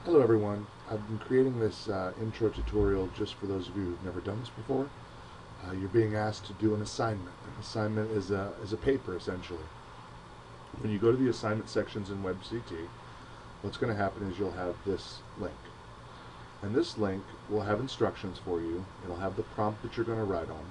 Hello everyone. I've been creating this intro tutorial just for those of you who've never done this before. You're being asked to do an assignment. An assignment is a paper essentially. When you go to the assignment sections in WebCT, what's going to happen is you'll have this link. And this link will have instructions for you. It'll have the prompt that you're going to write on.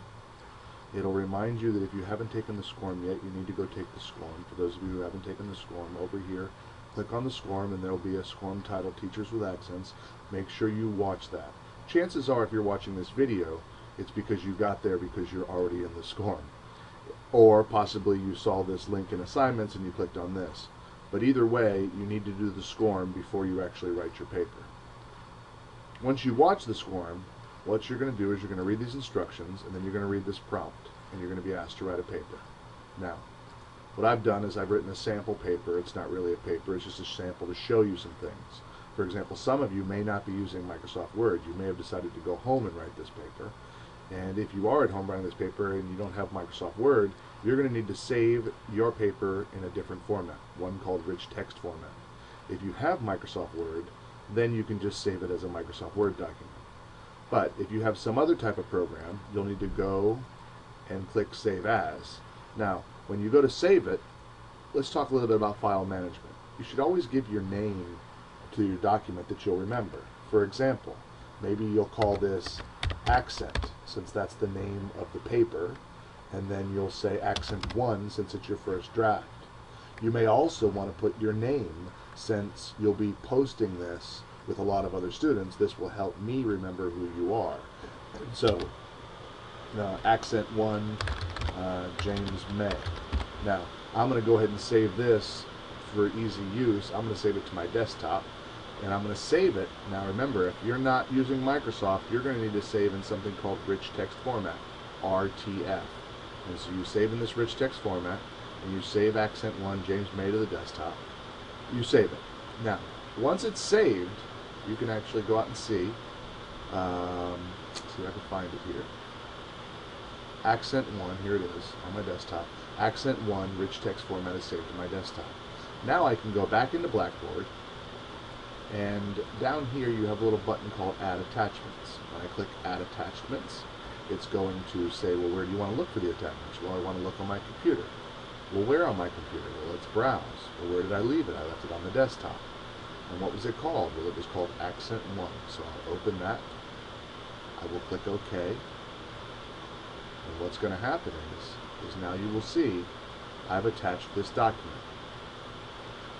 It'll remind you that if you haven't taken the SCORM yet, you need to go take the SCORM. For those of you who haven't taken the SCORM, over here, click on the SCORM and there will be a SCORM titled Teachers with Accents. Make sure you watch that. Chances are if you're watching this video, it's because you got there because you're already in the SCORM. Or possibly you saw this link in assignments and you clicked on this. But either way, you need to do the SCORM before you actually write your paper. Once you watch the SCORM, what you're going to do is you're going to read these instructions and then you're going to read this prompt and you're going to be asked to write a paper. Now, what I've done is I've written a sample paper. It's not really a paper, it's just a sample to show you some things. For example, some of you may not be using Microsoft Word. You may have decided to go home and write this paper. And if you are at home writing this paper and you don't have Microsoft Word, you're going to need to save your paper in a different format, one called rich text format. If you have Microsoft Word, then you can just save it as a Microsoft Word document. But if you have some other type of program, you'll need to go and click Save As. Now, when you go to save it, let's talk a little bit about file management. You should always give your name to your document that you'll remember. For example, maybe you'll call this Accent, since that's the name of the paper, and then you'll say Accent 1 since it's your first draft. You may also want to put your name since you'll be posting this with a lot of other students. This will help me remember who you are. So, Accent 1, James May. Now, I'm going to go ahead and save this for easy use. I'm going to save it to my desktop, and I'm going to save it. Now remember, if you're not using Microsoft, you're going to need to save in something called rich text format, RTF. And so you save in this rich text format, and you save Accent 1, James May to the desktop. You save it. Now, once it's saved, you can actually go out and see. See if I can find it here. Accent 1, here it is on my desktop. Accent 1 rich text format is saved to my desktop. Now I can go back into Blackboard, and down here you have a little button called Add Attachments. When I click Add Attachments, it's going to say, well, where do you want to look for the attachments? Well, I want to look on my computer. Well, where on my computer? Well, let's browse. Well, where did I leave it? I left it on the desktop. And what was it called? Well, it was called Accent 1. So I'll open that. I will click OK. And what's going to happen is now you will see I've attached this document.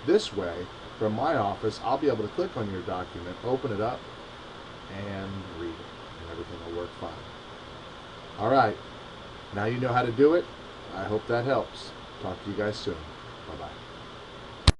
This way, from my office, I'll be able to click on your document, open it up, and read it. And everything will work fine. All right. Now you know how to do it. I hope that helps. Talk to you guys soon. Bye-bye.